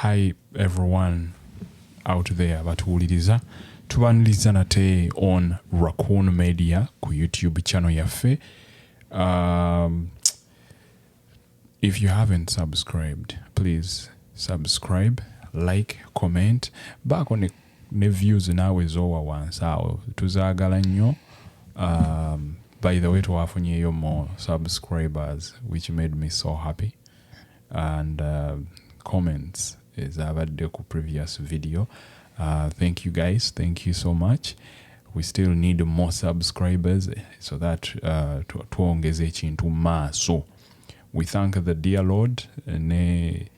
Hi everyone out there batuwuliriza tubaniriza nate on Raccoon Media ku YouTube channel yaffe. If you haven't subscribed, please subscribe, like, comment. Baako ne views naawe zoowa wansi awo tuzaagala nnyo. By the way, twafunyeyo more subscribers, which made me so happy. And comments is abadde ku previous video. Thank you guys. Thank you so much. We still need more subscribers so that tuongeze ekintu maaso. We thank the dear Lord ne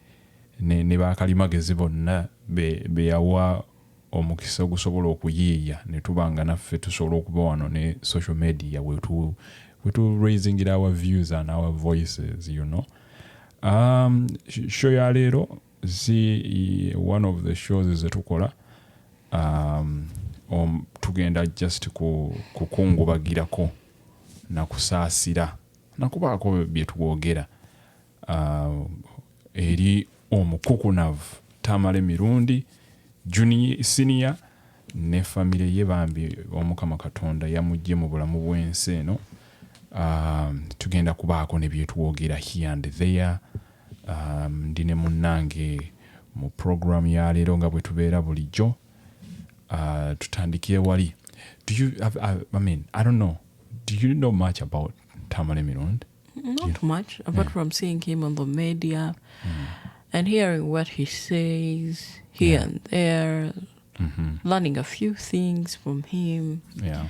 bakalimagezi bonna be yawa omukisa gusobola okuyiiya ne tubanga naffe tusobola okuba wano ne social media we to raising it our views and our voices, you know. Show ya leero see one of the shows zetukola tugenda just kukungubagirako na kusaasira nakubaako bye twogera eri omukukunavu Tamale Mirundi Senior ne family ye bambi omukama Katonda yamujje mu bulamu bw'ensi eno. Tugenda kubaako ne bye twogera here and there. Ndine munnange mu program ya leero nga bwe tubeera bulijjo. Tutandikire wali. Do you I don't know. Do you know much about Tamale Mirundi? Not much, apart from seeing him on the media and hearing what he says here and there, learning a few things from him. Yeah.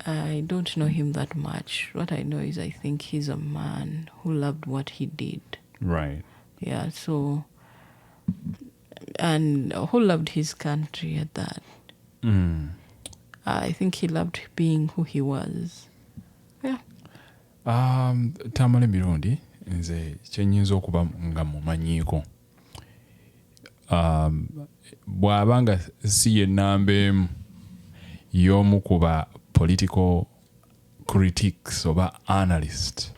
I don't know him that much. What I know is I think he's a man who loved what he did. Right. Yeah, so, and who loved his country at that. I think he loved being who he was. Yeah. Tamale Mirundi nze kyenyinza okuba nga mumanyiiko. Bw'abanga si ye nnamba emu y'omu kuba political critics oba analyst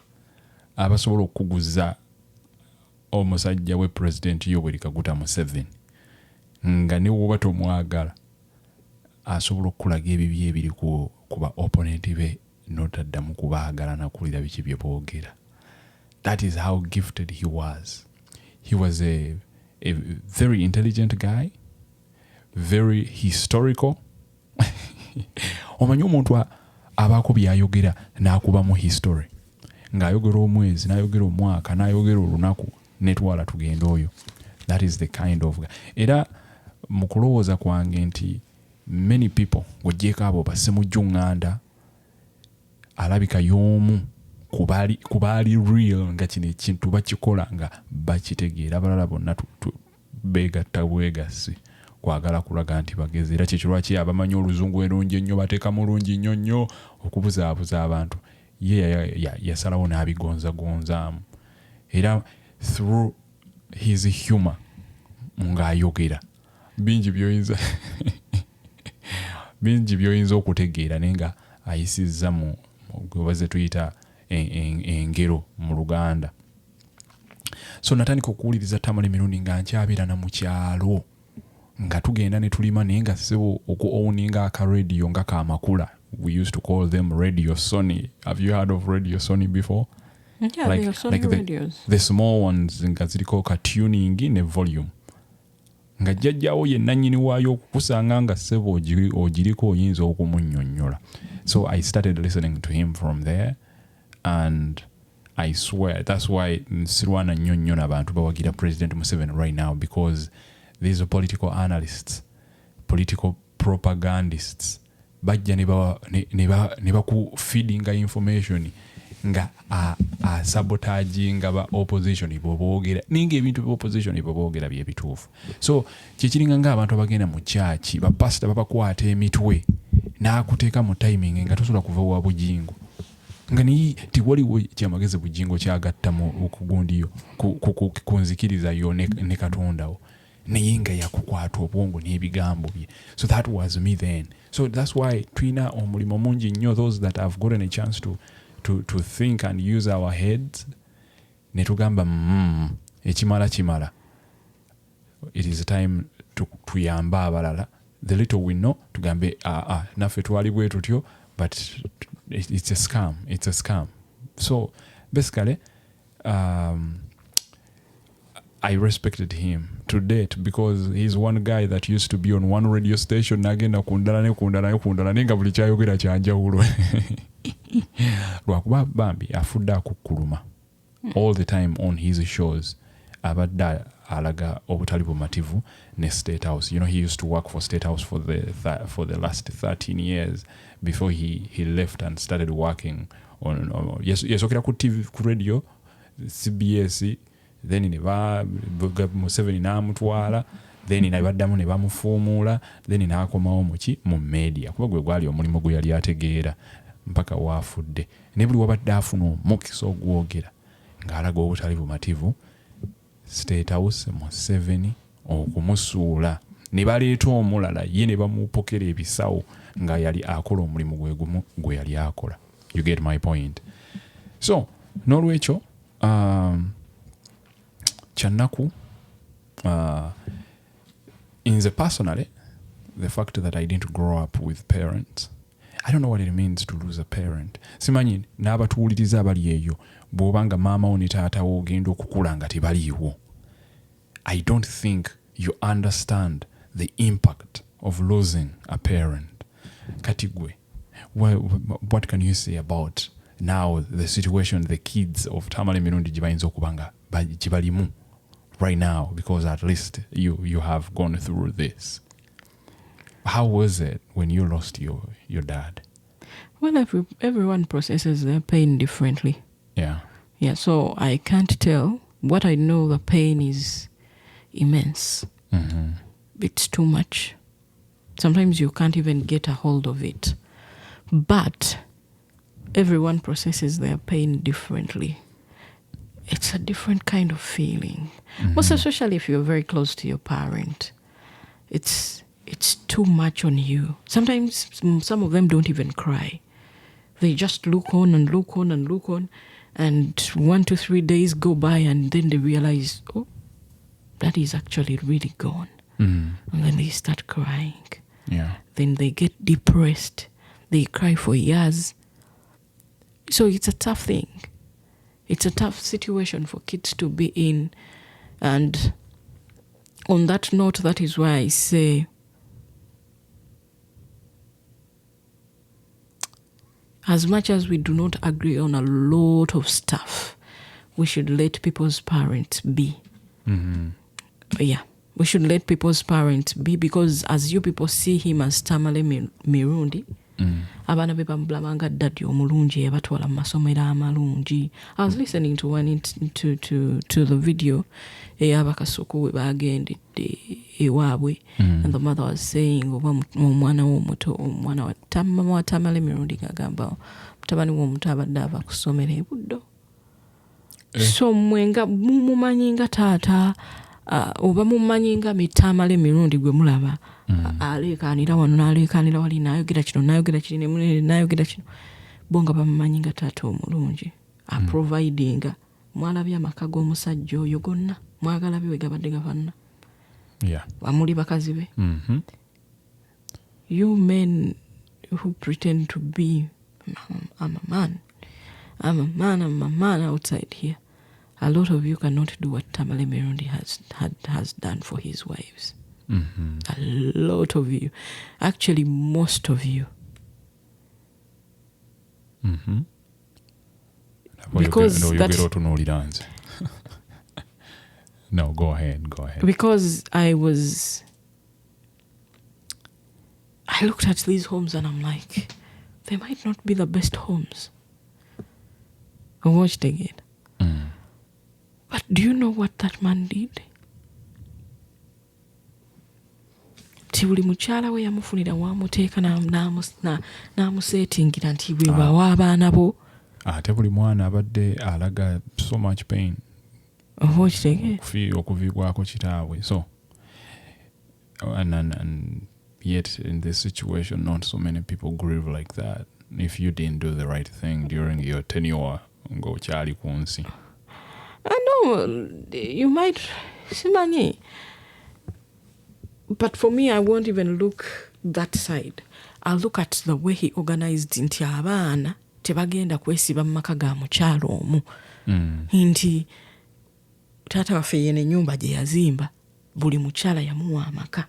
abasobola okuguza omusajja we President Yoweri Kaguta Museveni nga ne woba tomwagala asobola okulaga ebibi ebiri kuba opponent be notaddamu kubaagala nakulira biki bye boogera. That is how gifted he was. He was a very intelligent guy, very historical. Omanyi omuntu abaako byayogera n'akuba mu history ng'ayogera omwezi n'ayogera omwaka n'ayogera olunaku netwala tugenda oyo. That is the kind of guy. Era mu kulowooza kwange nti many people ng'oggyeko abo basse mu uganda alabika y'omu kubaali real nga kino ekintu bakikola nga bakitegeera abalala bonna beegatta bwegassi kwagala kulaga nti bagezi. Era kikyo lwaki abamanyi oluzungu erungi ennyo bateeka mulungi nnyo nnyo okubuzaabuza abantu ye yasalawo n'abigonzagonzaamu. Era through his humor ng'ayogera bingi by'oyinza okutegeera naye nga ayisizza mu gwebaze tuyita engero mu Luganda. So natandika okuwuliriza Tamale Mirundi nga nkyabeera na mu kyalo nga tugenda ne tulima naye nga sebo oku-owninga aka-radio nga kamakula. We used to call them Radio Sony. Have you heard of Radio Sony before? Yeah, like Sony radios. The small ones nga ziriko ka-tuning ne volume. Nga jjajjawo ye nannyini waayo okukusanga nga sebo ogiriko oyinza okumunnyonnyola. So I started listening to him from there, and I swear that's why nsirwana nnyo nnyo n'abantu bawagira President Museveni right now, because these are political analysts, political propagandists. Bajja ne bakufeedinga information nga sabotaginga ba opposition boboogera ninga ebintu bya opposition boboogera bye bituufu. So kyekiringa ng'abantu abagenda mu chaachi bapasita babakwata emitwe n'akuteeka mu timing nga tosobola kuva wa bujingo nga ni tiwaliwo kyamagezi bujingo kyagatta mu okugundiyo kunzikiriza yo ne Katondawo naye nga yakukwata obwongo n'ebigambo bye. So that was me then. So that's why twina omulimo mungi nnyo, those that have gotten a chance to think and use our heads ne tugamba ekimala it is time tuyamba abalala. The little we know tugambe naffe twali bwe tutyo, but it's a scam. So basically I respected him to date because he's one guy that used to be on one radio station nagenda kundala nenga buli kyayogera kyanjawulo. Lwakuba bambi afudde akukkuluma all the time on his shows. Abadde alaga obutali bumativu ne State House. You know, he used to work for State House for the last 13 years before he left and started working on yasokera ku TV, ku radio, CBS. Then ne Museveni n'amutwala, then ne baddamu ne bamufuumuula, then n'akomawo mu media kuba gwe gwali omulimu gwe yali ategeera mpaka waafudde. Ne buli wabadde afuna omukisa ogwogera ng'alaga obutali bumativu, State House Museveni okumusuula ne baleeta omulala ye ne bamupokera ebisawo nga yali akola omulimu gwe gumu gwe yali akola. You get my point? So n'olwekyo Chanaku, personally, the fact that I didn't grow up with parents, I don't know what it means to lose a parent. Simanyi n'abatuwuliriza abali eyo bw'obanga maama wo ne taata wo ogenda okukula nga tebaliiwo. I don't think you understand the impact of losing a parent. Kati gwe, what can you say about now the situation the kids of Tamale Mirundi gye okubanga gye right now, because at least you have gone through this? How was it when you lost your dad? Well, everyone processes their pain differently. Yeah. So I can't tell. What I know, the pain is immense. Mm-hmm. It's too much. Sometimes you can't even get a hold of it. But everyone processes their pain differently. It's a different kind of feeling. Mm-hmm. Most especially if you're very close to your parent. It's too much on you. Sometimes some of them don't even cry. They just look on and look on and look on. And 1 to 3 days go by and then they realize, oh, that is actually really gone. Mm-hmm. And then they start crying. Yeah. Then they get depressed. They cry for years. So it's a tough thing. It's a tough situation for kids to be in. And on that note, that is why I say, as much as we do not agree on a lot of stuff, we should let people's parents be. Mm-hmm. Yeah, we should let people's parents be, because as you people see him as Tamale Mirundi, abaana be bamulabanga ddaddi omulungi yabatwala mu masomero amalungi. I was listening to one to the video ey'abakasuku we bagendedde ewaabwe, and the mother was saying oba omwana wo omuto, omwana wa mama wa Tamale Mirundi gagamba mutabani wo omuto abadde ava ku ssomero e Buddo. So mmwe nga mumumanyi nga taata oba mumanyi nga Tamale Mirundi gwe mulaba aleekaanira wano n'aleekaanira wali n'ayogera kino n'ayogera kiri ne munene n'ayogera kino, bo nga bamumanyi nga taata omulungi aprovidinga. Mwalabye amaka g'omusajja oyo gonna, mwagalabye we gabadde gafanana. Bamuli bakazi be. You men who pretend to be I'm a man outside here. A lot of you cannot do what Tamale Mirundi has done for his wives. Mm-hmm. A lot of you. Actually, most of you. Mm-hmm. Because No, go ahead. Because I looked at these homes and I'm like, they might not be the best homes. I watched again. But do you know what that man did? Ti buli mukyala we yamufunira wamuteeka n'amuseetingira nti bwe bawa abaana bo. Ate buli mwana abadde alaga so much pain. Okuviibwako kitaabwe. So, and yet in this situation, not so many people grieve like that. If you didn't do the right thing during your tenure, ng'okyali ku nsi. I know, you might, simanyi, But for me, I won't even look that side. I'll look at the way he organized nti abaana tebagenda kwesiba mu maka ga mukyalo omu. Nti taata waffe yene ennyumba gye yazimba buli mukyala yamuwa amaka.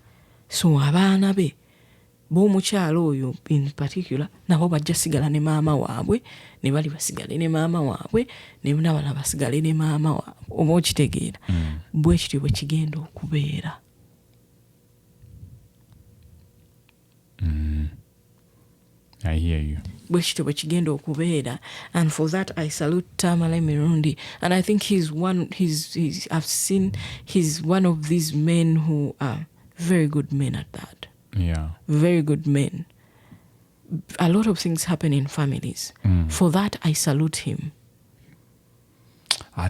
So abaana be b'omukyalo oyo in particular nabo bajja sigala ne maama waabwe, ne bali basigale ne maama waabwe, ne n'abalala basigale ne maama waabwe. Oba okitegeera. Bwe kityo bwe kigenda okubeera. I hear you. Bwe kityo bwe kigenda okubeera. And for that I salute Tamale Mirundi. And I think he's one of these men who are very good men at that. Yeah. Very good men. A lot of things happen in families. For that I salute him.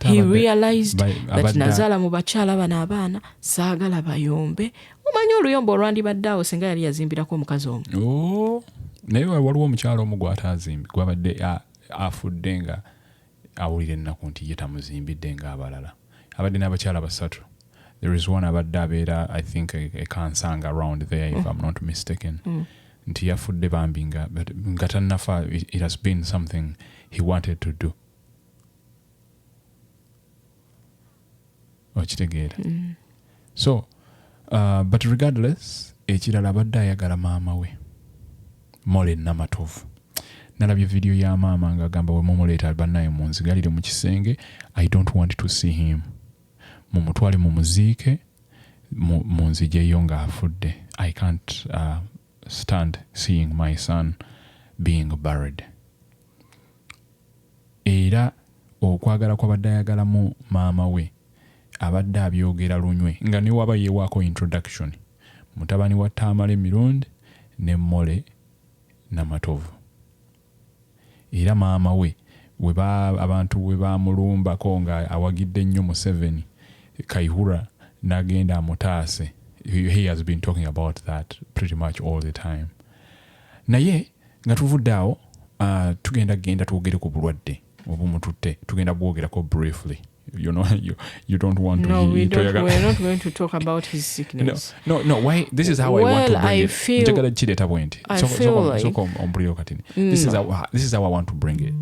He realized that nazaala mu bakyala bano abaana saagala bayombe. Omanyi oluyombo olwandibadde awo singa yali yazimbirako omukazi omu. Naye waliwo omukyala omu gw'ataazimbi gwabadde afudde nga awulira ennaku nti ye tamuzimbidde ng'abalala. Abadde n'abakyala basatu. There is one abadde abeera, I think, a Kansanga around there, if I'm not mistaken. Nti yafudde bambi nga tannafa. It has been something he wanted to do. Okitegeera. So, but regardless, ekirala abadde ayagala maama we. Mole namatovu. Nalabye video ya maama ng'agamba we mumuleeta bannaye mu nzigalire mu kisenge. I don't want to see him. Mumutwale mumuziike mu nzijeyo ng'afudde. I can't stand seeing my son being buried. Era okwagala kw'abadde ayagalamu maama we abadde abyogera lunywe nga ne waba yeewaako introduction. Mutabani wa Tamale Mirundi ne Mole namatovu. Era maama we abantu we bamulumbako nga awagidde nnyo Museveni, Kaihura n'agenda amutaase. He has been talking about that pretty much all the time. Naye nga tuvudde awo tugenda twogere ku bulwadde obumututte. Tugenda bwogerako briefly. You know, you don't want to. No, we're not going to talk about his sickness. No. Why? This is how I want to bring it. I feel like this is how I want to bring it,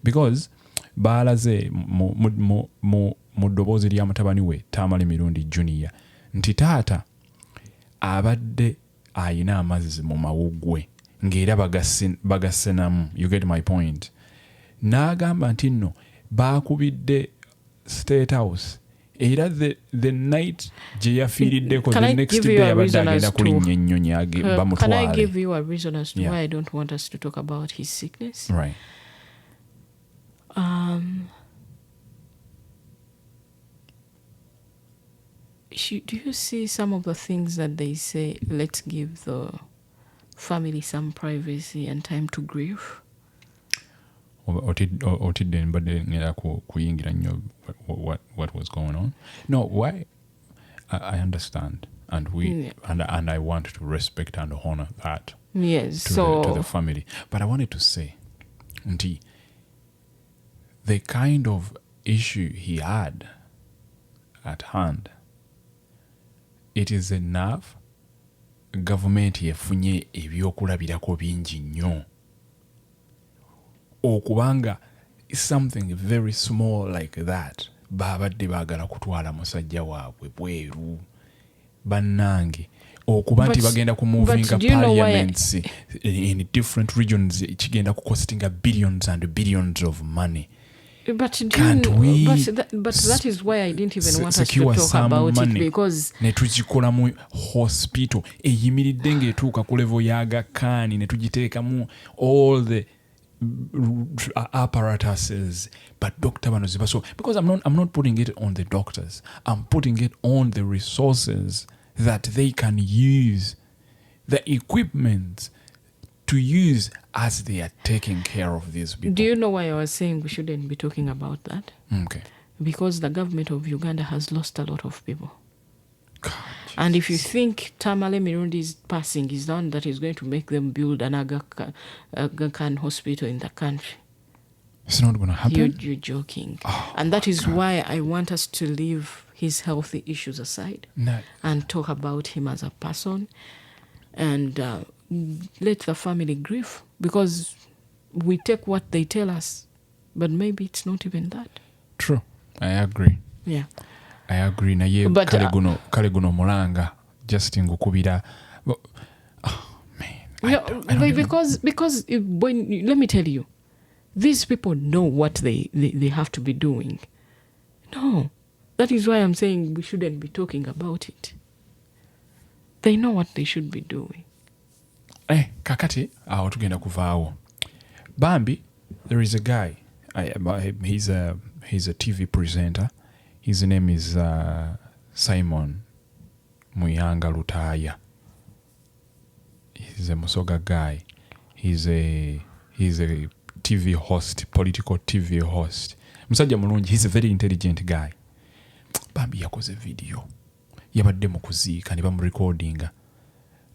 because baalaze mu ddoboozi lya mutabani we Tamale Mirundi Junior nti taata abadde ayina amazzi mu mawuggwe ng'era bagassenamu. You get my point. N'agamba nti nno baakubidde State House. Era the night gye yafiiriddeko, the next day abadde agenda kulinnya ennyonyi bamutwale. Can I give you a reason as to why I don't want us to talk about his sickness? Right. Do you see some of the things that they say, let's give the family some privacy and time to grieve? Otidde mbadde ngera kuyingira nnyo what was going on. No, why? I understand, and and I want to respect and honor that. Yes, to the family. But I wanted to say, the kind of issue he had at hand, it is enough. Government yefunye ebyokulabirako bingi nnyo. Okubanga something very small like that babadde baagala kutwala musajja waabwe bweru bannange okuba nti bagenda kumuvinga parliaments in different regions kigenda kukostinga billions and billions of money. But that is why I didn't even want us to talk about it, because ne tugikola mu hospital eyimiridde ng'etuuka ku level ya Aga Khan ne tugiteekamu all the apparatuses, but Dr. Banoziba. So because I'm not putting it on the doctors, I'm putting it on the resources that they can use, the equipment to use as they are taking care of these people. Do you know why I was saying we shouldn't be talking about that? Okay. Because the government of Uganda has lost a lot of people. God, and if you think Tamale Mirundi's passing is the one that is going to make them build an Aga Khan hospital in the country, it's not going to happen. You're joking. Oh, and that is why I want us to leave his healthy issues aside No. and talk about him as a person and let the family grieve, because we take what they tell us, but maybe it's not even that. True. I agree. Yeah. I agree. Naye But, kale guno mulanga just ngukubira. Oh man. Because when let me tell you, these people know what they have to be doing. No. That is why I'm saying we shouldn't be talking about it. They know what they should be doing. Kakati awo tugenda kuvaawo. Bambi, there is a guy. He's a TV presenter. His name is Simon Muyanga Lutaya. He's a Musoga guy. He's a TV host, political TV host. Musajja mulungi. He's a very intelligent guy. Bambi yakoze video. Yabadde mu kuziika ne bamurecordinga.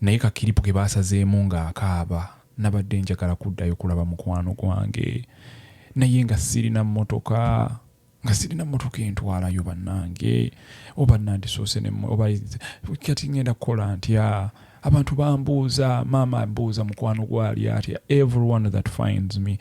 Naye kakiripo ke baasazeemu nga akaaba. Nabadde njagala kuddayo kulaba mukwano gwange. Naye nga sirina mmotoka. Nga sirina mmotoka entwalayo bannange. Oba nandisoose oba kati ngenda kukola ntya. Abantu bambuuza, maama ambuuza mukwano gwali atya. Everyone that finds me.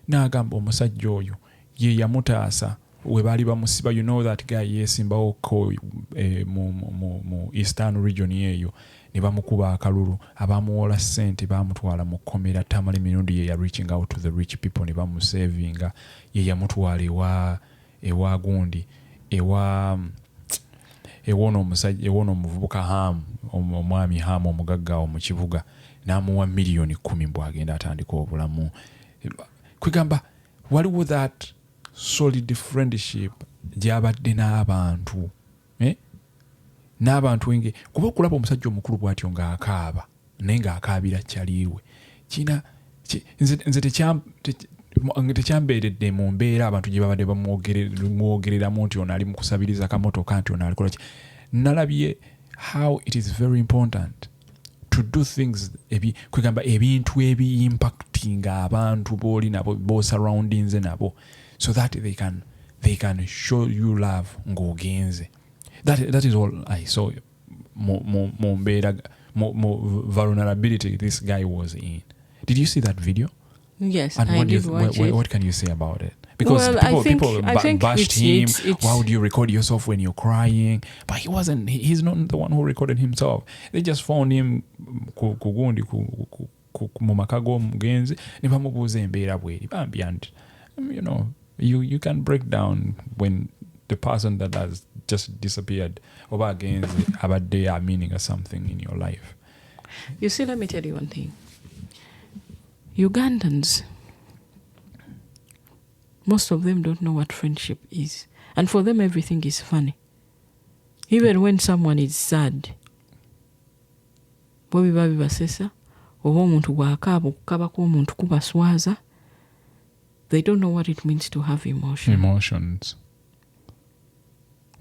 N'agamba omusajja oyo ye yamutaasa. We baali bamusiba, you know that guy yesimbawo ko mu Eastern region yeyo ne bamukuba akalulu, abamuwola ssente bamutwala mu kkomera. Tamale Mirundi ye ya reaching out to the rich people ne bamusavinga. Ye yamutwala ewa gundi ewono omusajja ewono omuvubuka Hamu, omwami Hamu omugagga mu kibuga, n'amuwa million 10 bw'agenda atandika obulamu. Kwegamba waliwo that solid friendship gyabadde n'abantu n'abantu wenge kuba okulaba omusajja omukulu bw'atyo ng'akaaba naye ng'akaabira kyaliwe kina nze tekyambeeredde mu mbeera abantu gye babadde bamwogereramu nti ono ali mu kusabiriza kamotoka nti ono alikola ki. Nalabye how it is very important to do things kwegamba ebintu ebi-impactinga abantu b'oli nabo b'osurroundings nabo, so that they can show you love ng'ogenze. That is all I saw mo vulnerability this guy was in. Did you see that video? Yes, and I did watch it. What can you say about it? Because people bashed him. Why would you record yourself when you're crying? But he wasn't. He's not the one who recorded himself. They just found him kugundi mu maka g'omugenzi ne bamubuuza embeera bw'eri. And you know, you can break down when the person that has just disappeared over against abadde are meaning something in your life. You see, let me tell you one thing. Ugandans, most of them don't know what friendship is. And for them, everything is funny. Even when someone is sad, bwe biba bibasesa, oba omuntu bw'akaaba okukaba kw'omuntu kubaswaza, they don't know what it means to have emotions.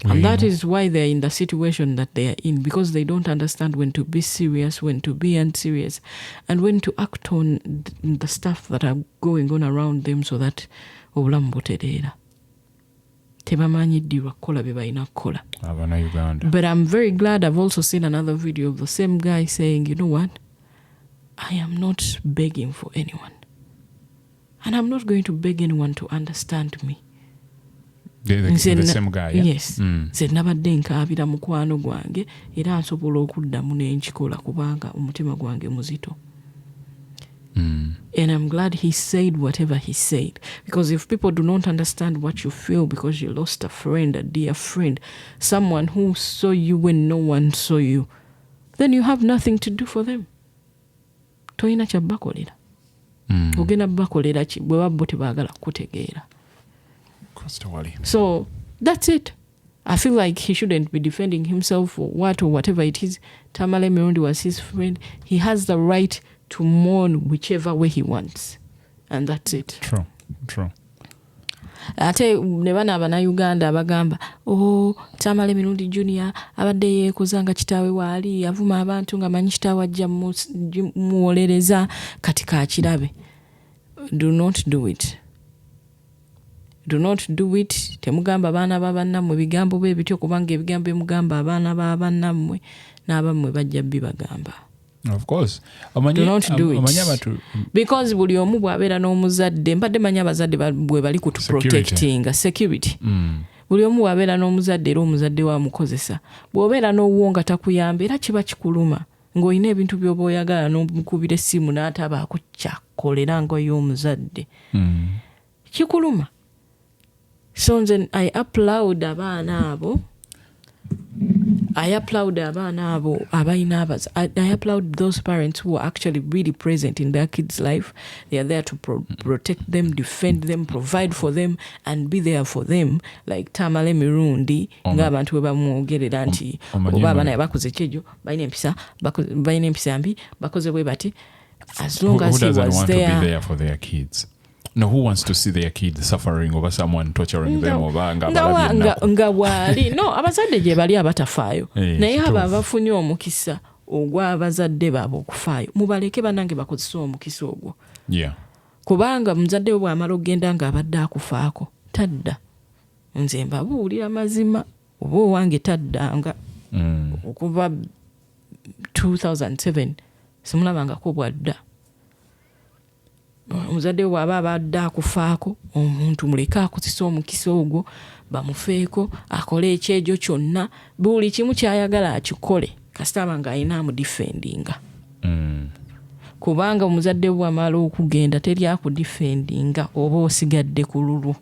And that is why they're in the situation that they are in, because they don't understand when to be serious, when to be unserious, and when to act on the stuff that are going on around them so that obulamu butereera. Tebamanyiddwa kukola bye balina kukola. Abana'uganda. But I'm very glad I've also seen another video of the same guy saying, you know what? I am not begging for anyone. And I'm not going to beg anyone to understand me. The same guy, yeah? Yes. Nze nabadde nkaabira mukwano gwange era nsobola okuddamu n'enkikola kubanga omutima gwange muzito. And I'm glad he said whatever he said. Because if people do not understand what you feel because you lost a friend, a dear friend, someone who saw you when no one saw you, then you have nothing to do for them. Toyina kyabakolera. Ogenda bakolera ki bwe babbo tebaagala kutegeera. So that's it. I feel like he shouldn't be defending himself or whatever it is. Tamale Mirundi was his friend. He has the right to mourn whichever way he wants. And that's it. True. Ate ne bana abana'uganda abagamba Tamale Mirundi Junior abadde yeekozanga kitaawe waali avuma abantu nga manyi kitaawe ajja muwolereza kati kaakirabe. Do not do it. do not do it. Temugamba abaana b'abannammwe bigambo bwe bityo kubanga ebigambo emugamba abaana b'abannammwe n'abammwe bajja bibagamba. Of course. Do not do it. Because buli omu bw'abeera n'omuzadde mbadde manya abazadde bwe bali ku protecting security. Buli omu bw'abeera n'omuzadde era omuzadde wamukozesa. Bw'obeera n'owuwo nga takuyamba era kiba kikuluma. Ng'olina ebintu by'oba oyagala n'omukubira essimu n'atabaako kyakolera ng'oy'omuzadde. Kikuluma. So nze I applaud abaana abo. I applaud those parents who are actually really present in their kids' life. They are there to protect them, defend them, provide for them, and be there for them. Like Tamale Mirundi, ng'abantu bwebamuwereeza nti oba abaana bakoze kyejo, balina empisa mbi, bakoze bwe bati. As long as he was there. Who doesn't want to be there for their kids? No, who wants to see their kids suffering over someone torturing them over nga wali no abazadde gye bali abatafaayo naye abo abafunye omukisa ogw'abazadde baabwe okufaayo mubaleke bannange bakozesa omukisa ogwo kubanga muzadde we bw'amala okgenda ng'abadde akufaako tadda nze mbabuulira mazima oba owange taddanga okuva 2007 simulabangako bwadda. Omuzadde bw'aba abadde akufaako omuntu muleke akozesa omukisa ogwo bamufeeko akole ekyejo kyonna buli kimu kyayagala akikole kasita aba ng'alina amudifendinga. Kubanga omuzadde bw'amala okugenda teri akudifendinga oba osigadde ku lulu.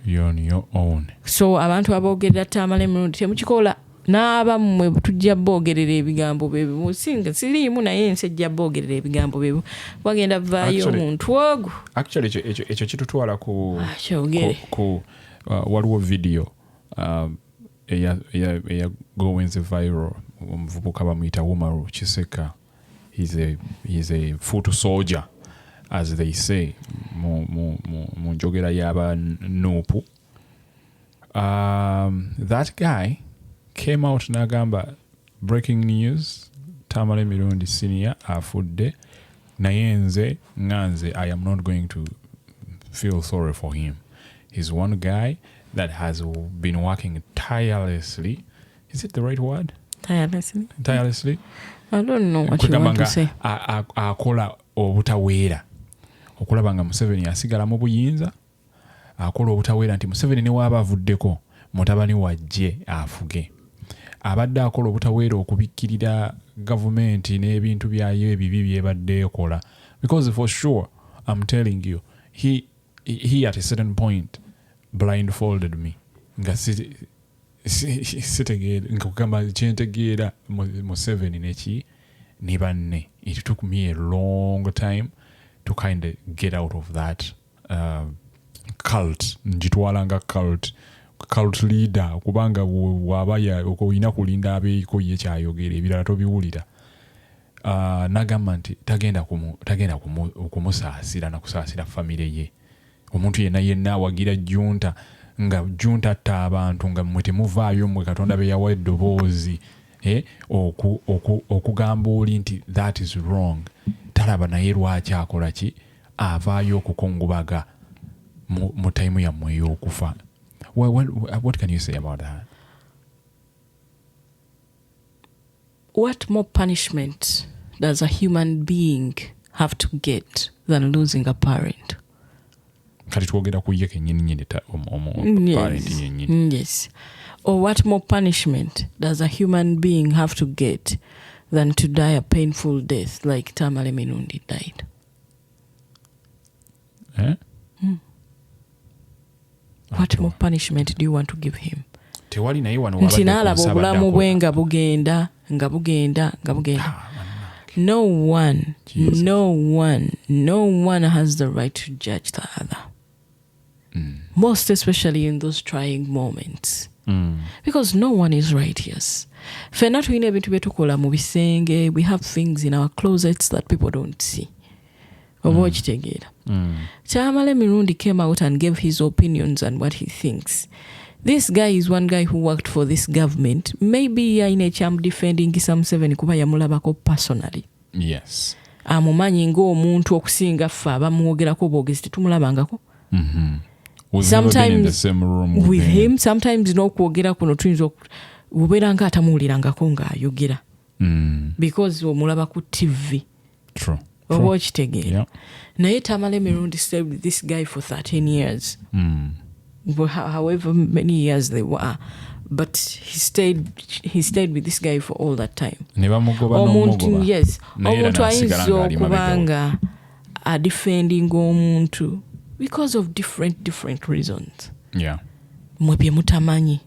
You're on your own. So abantu aboogerera Tamale Mirundi temukikola n'abammwe tujja boogerera ebigambo byebimu singa siriimu naye ensi ejja boogerera ebigambo byebimu wagenda vaayo omuntu ogwo. Actually ekyo kitutwala ku waliwo video eya gowenze viral omuvubuka bamuyita Umaru Kiseka. He's a foot soldier as they say mu njogera y'aba Nuupu. That guy came out n'agamba breaking news Tamale Mirundi Senior afudde naye nze I am not going to feel sorry for him. He's one guy that has been working tirelessly. Is it the right word? Tirelessly? I don't know what you want to say. Akola obutaweera okulaba nga Museveni asigala mu buyinza akola obutaweera nti Museveni ne waaba avuddeko mutabani wajje afuge. Abadde akola obutaweera okubikkirira gavumenti n'ebintu byayo ebibi byebadde ekola because for sure I'm telling you he at a certain point blindfolded me nga sitegeera nga kugamba kyentegeera Museveni neki ne banne. It took me a long time to kind of get out of that cult. Njitwalanga cult leader kubanga wabaya okuyina kulinda abeeko ye kyayogera ebirala tobiwulira. Nagamba nti tagenda okumusaasira na kusaasira famire ye. Omuntu yenna awagira junta nga junta atta abantu nga mmwe temuvaayo mmwe Katonda be yawa eddoboozi okugamba oli nti that is wrong. Talaba naye lwaki akola ki avaayo okukungubaga mu time yammwe ey'okufa. What can you say about that? What more punishment does a human being have to get than losing a parent? Kati twogera ku ye kennyini parent yennyini. Yes. Or what more punishment does a human being have to get than to die a painful death like Tamale Mirundi died? What more punishment do you want to give him? Tewali naye wano nti n'alaba obulamu bwe nga bugenda. No one has the right to judge the other. Most especially in those trying moments. Because no one is righteous. Fena tulina ebintu bye tukola mu bisenge. We have things in our closets that people don't see. Oba okitegeera. Tamale Mirundi came out and gave his opinions and what he thinks. This guy is one guy who worked for this government. Maybe ayina ekyamu defending Kisa Museveni kuba yamulabako personally. Yes. Amumanyi ng'omuntu okusinga ffe abamuwogerako boogezi tetumulabangako. We've never been in the same room with him. Sometimes n'okwogera kuno tuyinza obeera nga atamuwulirangako ng'ayogera because omulaba ku TV. True. Oba okitegeera. Naye Tamale Mirundi stayed with this guy for 13 years. However many years they were. But he stayed with this guy for all that time. Omuntu, yes. Omuntu ayinza okuba nga defending omuntu because of different reasons. Yeah. Mwe bye mutamanyi.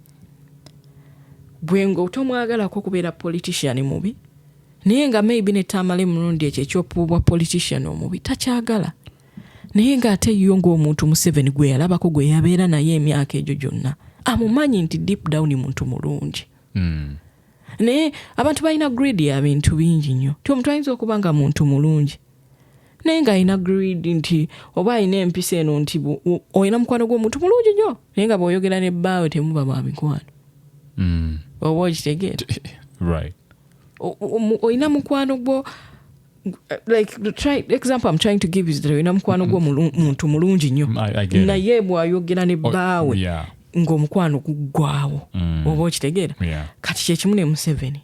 Bwe ng'otomwagalako kubeera politician mubi, naye nga maybe ne Tamale Mirundi ekyo ekyopuubwa politician omubi takyagala. Naye ng'ate yo ng'omuntu Museveni gwe yalabako gwe yabeera naye emyaka egyo gyonna. Amumanyi nti deep down muntu mulungi. Naye abantu balina greed ya bintu bingi nnyo. Ti omuntu ayinza okuba nga muntu mulungi. Naye ng'alina greed nti oba alina empisa eno nti olina mukwano gw'omuntu mulungi nnyo. Naye nga bw'oyogera ne bbaawe temuba ba mikwano. Oba okitegeera. Right. Olina mukwano gwo, like the example I'm trying to give is that olina mukwano gwo muntu mulungi nnyo. Naye bw'ayogera ne bbaawe ng'omukwano guggwawo. Oba okitegeera. Kati kyekimu ne Museveni.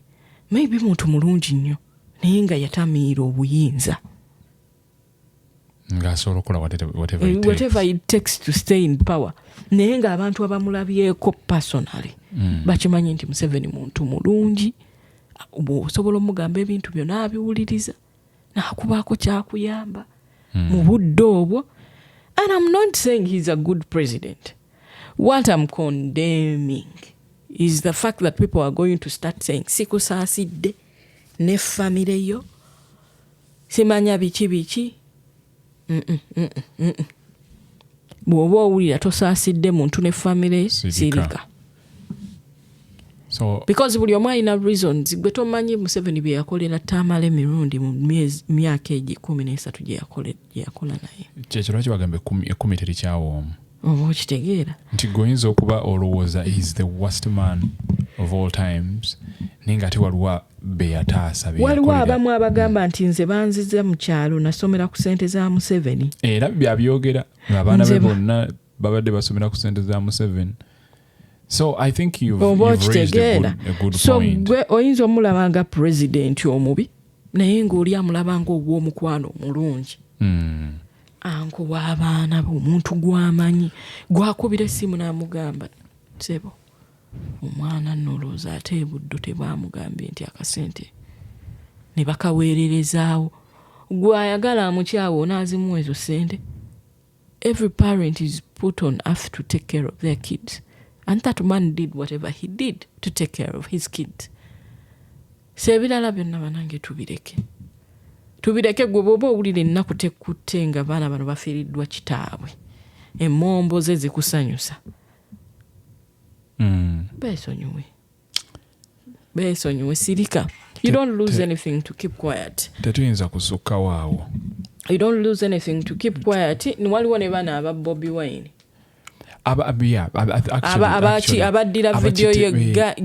Maybe muntu mulungi nnyo naye nga yatamiira obuyinza. Ng'asobola okukola whatever it takes to stay in power. Naye ng'abantu abamulabyeko personally bakimanyi nti Museveni muntu mulungi. Osobola omugamba ebintu byonna abiwuliriza n'akubaako kyakuyamba mu budde obwo. And I'm not saying he's a good president. What I'm condemning is the fact that people are going to start saying sikusaasidde ne family yo simanya biki bw'oba owulira tosaasidde muntu ne family sirika. So, because buli omu alina reasons. Gwe tomanyi Museveni bye yakolera Tamale Mirundi mu myaka 13 gye yakola naye. Kyekyo lwaki bagamba 10 terikyawoomu. Oba okitegeera. Nti goyinza okuba olowooza is the worst man of all times naye nga ate waliwo be yataasa. Waliwo abamu abagamba nti nze banziza mu kyalo nasomera ku ssente za Museveni. Era byabyogera abaana be bonna babadde basomera ku ssente za Museveni. So I think you've raised a good point. So oyinza omulaba nga president omubi naye ng'oli amulaba ng'ogw'omukwano omulungi. Anko w'abaana bo omuntu gw'amanyi gwakubira essimu n'amugamba sebo omwana nolooza ate ebuddo tebamugambye nti akasente ne bakaweererezaawo gw'ayagala amukyawo onaazimu ezo ssente. Every parent is put on earth to take care of their kids. And that man did whatever he did to take care of his kids. Sebirala byonna banange tubireke. Tubireke gwe bw'oba owulira ennaku tekutte nga baana bano bafiiriddwa kitaabwe. Emmombo ze zikusanyusa. Beesonyiwe sirika. You don't lose anything to keep quiet. Tetuyinza kusukkawo awo. You don't lose anything to keep quiet. Waliwo ne baana aba Bobi Wine. Abaddira video ye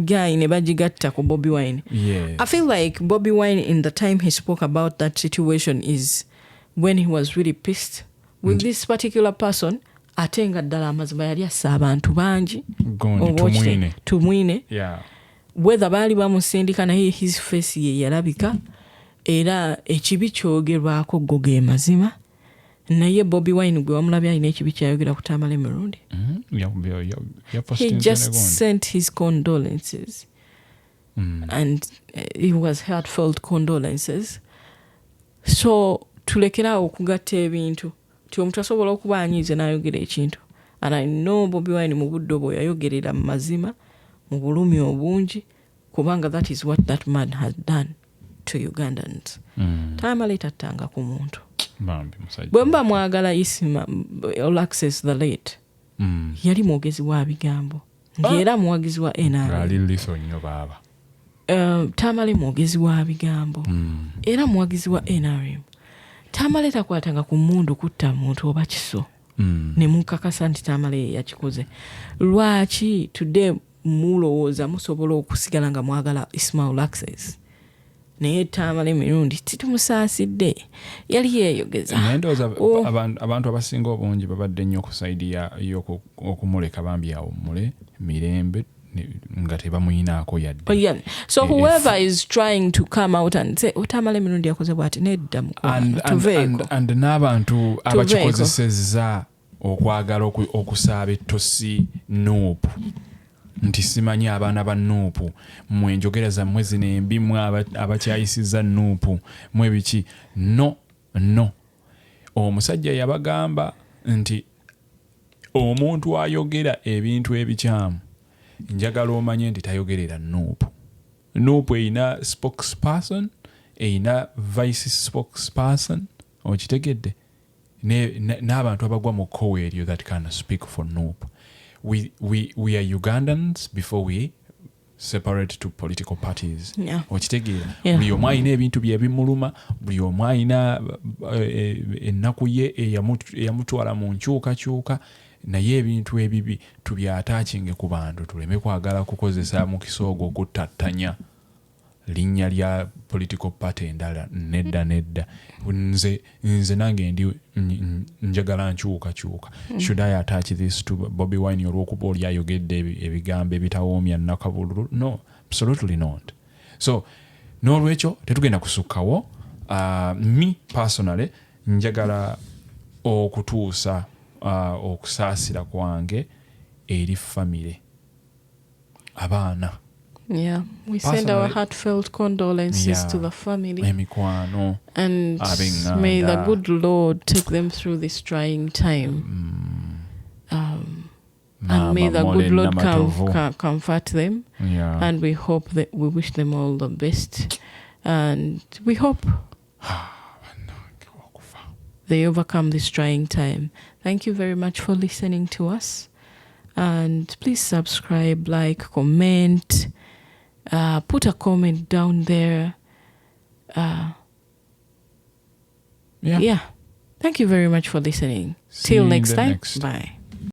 guy ne bagigatta ku Bobi Wine. I feel like Bobi Wine in the time he spoke about that situation is when he was really pissed with this particular person. Ate nga ddala amazima yali assa abantu bangi tumwine. Whether baali bamusindika naye his face ye yalabika era ekibi kyogerwako go ge mazima. Naye Bobi Wine gwe wamulabya alina ekibi kyayogera ku Tamale Mirundi. He just sent his condolences. And it was heartfelt condolences. So tulekera okugatta ebintu. Ti omuntu asobola okuba anyiize n'ayogera ekintu. And I know Bobi Wine mu budde obwo yayogerera mu mazima mu bulumi obungi kubanga that is what that man has done to Ugandans. Tamale tattanga ku muntu. Bwe mba mwagala All Access the late yali mwogezi wa bigambo ng'era muwagizi wa liiso nnyo baaba. Tamale mwogezi wa bigambo era muwagizi wa NRM. Tamale takwatanga ku mmundu kutta muntu oba kiso ne mukakasa nti Tamale yakikoze. Lwaki today mulowooza musobola okusigala nga mwagala All Access? naye Tamale Mirundi titumusaasidde yali yeeyogeza. Naye ndowooza abantu abasinga obungi babadde nnyo ku sayidi y'okumuleka bambi awummule mirembe nga tebamuyinaako yadde. So whoever is trying to come out and say Tamale Mirundi yakoze bw'ati nedda tuveeko. And n'abantu abakikozesezza okwagala okusaaba ettosi Nuupu nti simanyi abaana ba Nuupu mmwe njogera zammwe zino embi mmwe abakyayisizza Nuupu mmwe biki. No omusajja yabagamba nti omuntu ayogera ebintu ebikyamu njagala omanye nti tayogerera Nuupu. Nuupu erina spokesperson, erina vice spokesperson, okitegedde n'abantu abagwa mu kkowe eryo that can speak for Nuupu. We are Ugandans before we separate to political parties. Okitegeera buli omu alina ebintu bye bimuluma, buli omu alina ennaku ye eyamutwala mu nkyukakyuka, naye ebintu ebibi tubyataakinge ku bantu tuleme kwagala kukozesa mukisa ogwo okutattanya linnya lya political party endala. Nedda nze nange ndi njagala nkyukakyuka. Should I attach this to Bobi Wine olw'okuba oli ayogedde ebigambo ebitawoomya nnakabululu? No, absolutely not. So n'olwekyo tetugenda kusukkawo. Me personally njagala okutuusa okusaasira kwange eri family abaana. We send our heartfelt condolences to the family. And may the good Lord take them through this trying time. And may the good Lord comfort them. And we hope that we wish them all the best. And we hope they overcome this trying time. Thank you very much for listening to us. And please subscribe, like, comment. Put a comment down there. Thank you very much for listening. Till next time. Bye.